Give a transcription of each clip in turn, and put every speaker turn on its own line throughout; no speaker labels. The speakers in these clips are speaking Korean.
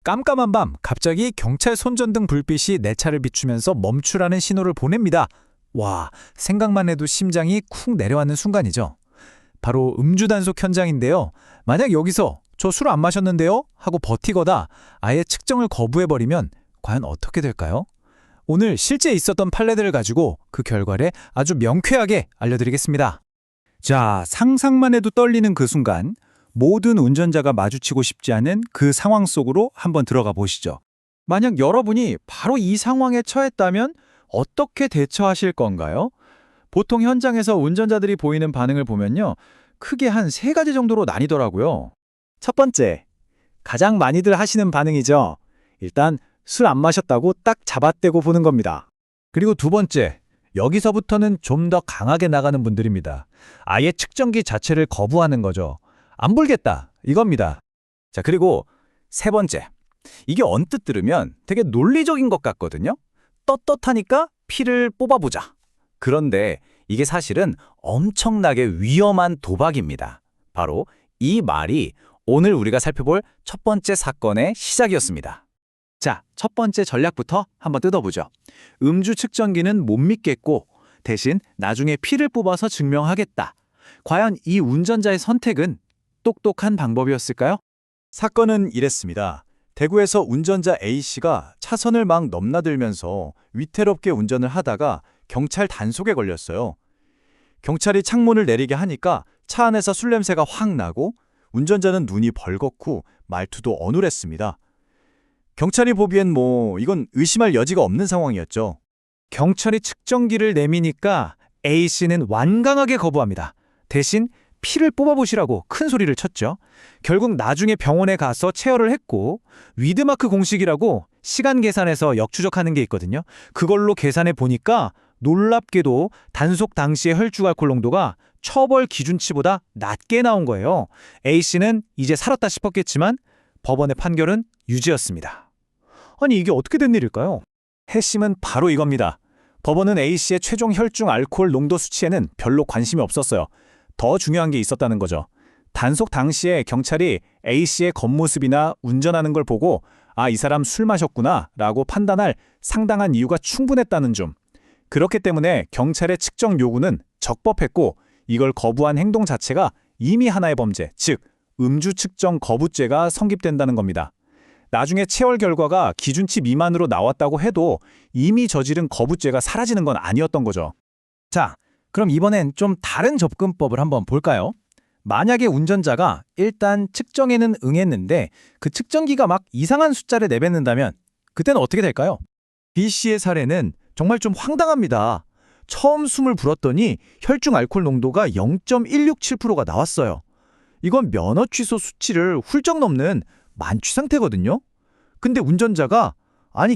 깜깜한 밤 갑자기 경찰 손전등 불빛이 내 차를 비추면서 멈추라는 신호를 보냅니다. 와, 생각만 해도 심장이 쿵 내려앉는 순간이죠. 바로 음주 단속 현장인데요. 만약 여기서 저 술 안 마셨는데요? 하고 버티거나 아예 측정을 거부해버리면 과연 어떻게 될까요? 오늘 실제 있었던 판례들을 가지고 그 결과를 아주 명쾌하게 알려드리겠습니다.
자, 상상만 해도 떨리는 그 순간, 모든 운전자가 마주치고 싶지 않은 그 상황 속으로 한번 들어가 보시죠. 만약 여러분이 바로 이 상황에 처했다면 어떻게 대처하실 건가요? 보통 현장에서 운전자들이 보이는 반응을 보면요, 크게 한 3가지 정도로 나뉘더라고요.
첫 번째, 가장 많이들 하시는 반응이죠. 일단 술 안 마셨다고 딱 잡아떼고 보는 겁니다.
그리고 두 번째, 여기서부터는 좀 더 강하게 나가는 분들입니다. 아예 측정기 자체를 거부하는 거죠. 안 불겠다, 이겁니다.
자, 그리고 세 번째. 이게 언뜻 들으면 되게 논리적인 것 같거든요. 떳떳하니까 피를 뽑아보자. 그런데 이게 사실은 엄청나게 위험한 도박입니다. 바로 이 말이 오늘 우리가 살펴볼 첫 번째 사건의 시작이었습니다.
자, 첫 번째 전략부터 한번 뜯어보죠. 음주 측정기는 못 믿겠고 대신 나중에 피를 뽑아서 증명하겠다. 과연 이 운전자의 선택은 똑똑한 방법이었을까요?
사건은 이랬습니다. 대구에서 운전자 A씨가 차선을 막 넘나들면서 위태롭게 운전을 하다가 경찰 단속에 걸렸어요. 경찰이 창문을 내리게 하니까 차 안에서 술 냄새가 확 나고 운전자는 눈이 벌겋고 말투도 어눌했습니다. 경찰이 보기엔 이건 의심할 여지가 없는 상황이었죠.
경찰이 측정기를 내미니까 A씨는 완강하게 거부합니다. 대신 피를 뽑아보시라고 큰 소리를 쳤죠. 결국 나중에 병원에 가서 체열을 했고 위드마크 공식이라고 시간 계산해서 역추적하는 게 있거든요. 그걸로 계산해 보니까 놀랍게도 단속 당시의 혈중 알코올 농도가 처벌 기준치보다 낮게 나온 거예요. A씨는 이제 살았다 싶었겠지만 법원의 판결은 유죄였습니다. 아니 이게 어떻게 된 일일까요?
핵심은 바로 이겁니다. 법원은 A씨의 최종 혈중 알코올 농도 수치에는 별로 관심이 없었어요. 더 중요한 게 있었다는 거죠. 단속 당시에 경찰이 A씨의 겉모습이나 운전하는 걸 보고 이 사람 술 마셨구나 라고 판단할 상당한 이유가 충분했다는 점. 그렇기 때문에 경찰의 측정 요구는 적법했고 이걸 거부한 행동 자체가 이미 하나의 범죄, 즉 음주 측정 거부죄가 성립된다는 겁니다. 나중에 체열 결과가 기준치 미만으로 나왔다고 해도 이미 저지른 거부죄가 사라지는 건 아니었던 거죠.
자, 그럼 이번엔 좀 다른 접근법을 한번 볼까요? 만약에 운전자가 일단 측정에는 응했는데 그 측정기가 막 이상한 숫자를 내뱉는다면 그때는 어떻게 될까요?
B씨의 사례는 정말 좀 황당합니다. 처음 숨을 불었더니 혈중 알코올 농도가 0.167%가 나왔어요. 이건 면허 취소 수치를 훌쩍 넘는 만취 상태거든요. 근데 운전자가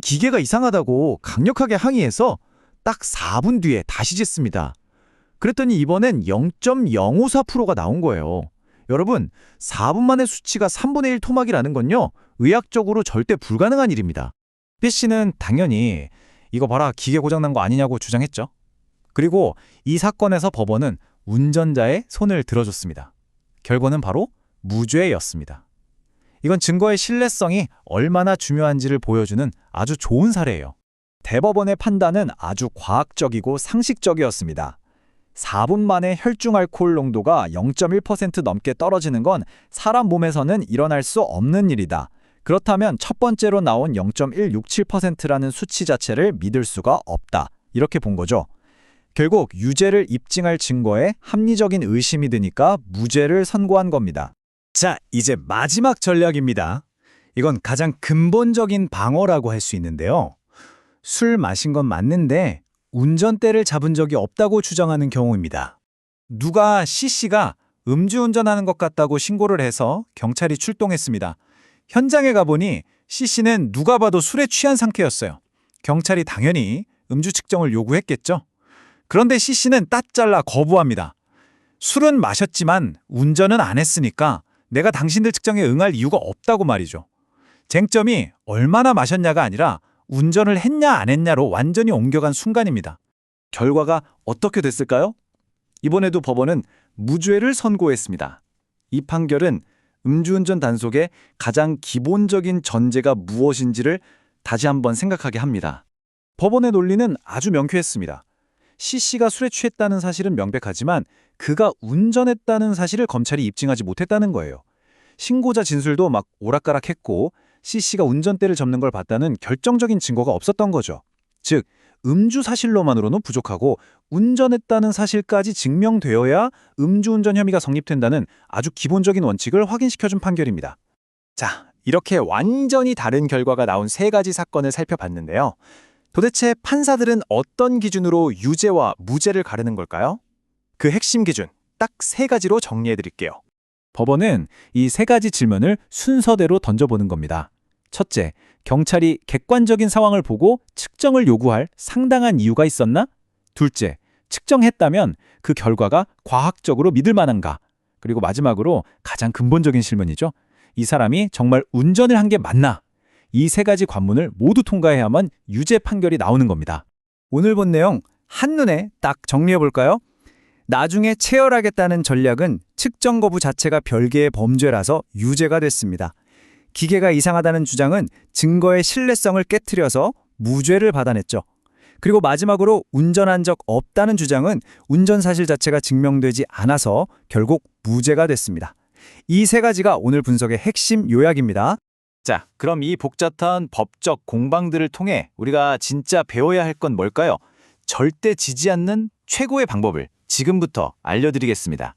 기계가 이상하다고 강력하게 항의해서 딱 4분 뒤에 다시 쟀습니다. 그랬더니 이번엔 0.054%가 나온 거예요. 여러분, 4분 만에 수치가 3분의 1 토막이라는 건요, 의학적으로 절대 불가능한 일입니다.
B씨는 당연히 이거 봐라 기계 고장난 거 아니냐고 주장했죠. 그리고 이 사건에서 법원은 운전자의 손을 들어줬습니다. 결과는 바로 무죄였습니다. 이건 증거의 신뢰성이 얼마나 중요한지를 보여주는 아주 좋은 사례예요. 대법원의 판단은 아주 과학적이고 상식적이었습니다. 4분 만에 혈중 알코올 농도가 0.1% 넘게 떨어지는 건 사람 몸에서는 일어날 수 없는 일이다. 그렇다면 첫 번째로 나온 0.167%라는 수치 자체를 믿을 수가 없다. 이렇게 본 거죠. 결국 유죄를 입증할 증거에 합리적인 의심이 드니까 무죄를 선고한 겁니다.
자, 이제 마지막 전략입니다. 이건 가장 근본적인 방어라고 할 수 있는데요. 술 마신 건 맞는데 운전대를 잡은 적이 없다고 주장하는 경우입니다.
누가 C씨가 음주운전하는 것 같다고 신고를 해서 경찰이 출동했습니다. 현장에 가보니 C씨는 누가 봐도 술에 취한 상태였어요. 경찰이 당연히 음주 측정을 요구했겠죠. 그런데 C씨는 딱 잘라 거부합니다. 술은 마셨지만 운전은 안 했으니까 내가 당신들 측정에 응할 이유가 없다고 말이죠. 쟁점이 얼마나 마셨냐가 아니라 운전을 했냐 안 했냐로 완전히 옮겨간 순간입니다.
결과가 어떻게 됐을까요? 이번에도 법원은 무죄를 선고했습니다. 이 판결은
음주운전 단속의 가장 기본적인 전제가 무엇인지를 다시 한번 생각하게 합니다.
법원의 논리는 아주 명쾌했습니다. C씨가 술에 취했다는 사실은 명백하지만 그가 운전했다는 사실을 검찰이 입증하지 못했다는 거예요. 신고자 진술도 막 오락가락했고 C씨가 운전대를 접는 걸 봤다는 결정적인 증거가 없었던 거죠. 즉, 음주 사실로만으로는 부족하고 운전했다는 사실까지 증명되어야 음주운전 혐의가 성립된다는 아주 기본적인 원칙을 확인시켜준 판결입니다. 자, 이렇게 완전히 다른 결과가 나온 세 가지 사건을 살펴봤는데요. 도대체 판사들은 어떤 기준으로 유죄와 무죄를 가르는 걸까요? 그 핵심 기준 딱 세 가지로 정리해드릴게요. 법원은 이 세 가지 질문을 순서대로 던져보는 겁니다. 첫째, 경찰이 객관적인 상황을 보고 측정을 요구할 상당한 이유가 있었나? 둘째, 측정했다면 그 결과가 과학적으로 믿을 만한가? 그리고 마지막으로 가장 근본적인 질문이죠. 이 사람이 정말 운전을 한 게 맞나? 이 세 가지 관문을 모두 통과해야만 유죄 판결이 나오는 겁니다.
오늘 본 내용 한눈에 딱 정리해볼까요? 나중에 체열하겠다는 전략은 측정 거부 자체가 별개의 범죄라서 유죄가 됐습니다. 기계가 이상하다는 주장은 증거의 신뢰성을 깨트려서 무죄를 받아냈죠. 그리고 마지막으로 운전한 적 없다는 주장은 운전 사실 자체가 증명되지 않아서 결국 무죄가 됐습니다. 이 세 가지가 오늘 분석의 핵심 요약입니다.
자, 그럼 이 복잡한 법적 공방들을 통해 우리가 진짜 배워야 할 건 뭘까요? 절대 지지 않는 최고의 방법을 지금부터 알려드리겠습니다.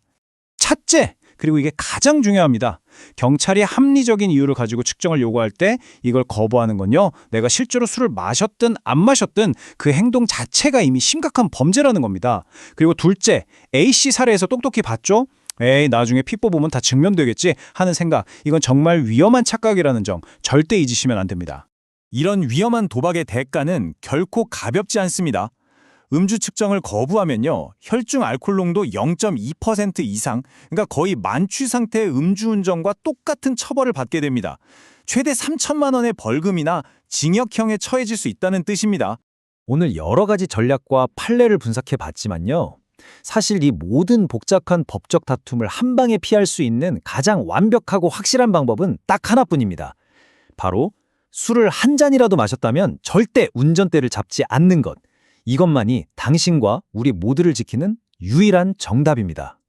첫째, 그리고 이게 가장 중요합니다. 경찰이 합리적인 이유를 가지고 측정을 요구할 때 이걸 거부하는 건요, 내가 실제로 술을 마셨든 안 마셨든 그 행동 자체가 이미 심각한 범죄라는 겁니다. 그리고 둘째, A씨 사례에서 똑똑히 봤죠? 에이, 나중에 피 뽑으면 다 증명되겠지 하는 생각, 이건 정말 위험한 착각이라는 점 절대 잊으시면 안 됩니다. 이런 위험한 도박의 대가는 결코 가볍지 않습니다. 음주 측정을 거부하면요, 혈중 알코올 농도 0.2% 이상, 그러니까 거의 만취 상태의 음주운전과 똑같은 처벌을 받게 됩니다. 최대 3천만 원의 벌금이나 징역형에 처해질 수 있다는 뜻입니다.
오늘 여러 가지 전략과 판례를 분석해 봤지만요. 사실 이 모든 복잡한 법적 다툼을 한 방에 피할 수 있는 가장 완벽하고 확실한 방법은 딱 하나뿐입니다. 바로 술을 한 잔이라도 마셨다면 절대 운전대를 잡지 않는 것. 이것만이 당신과 우리 모두를 지키는 유일한 정답입니다.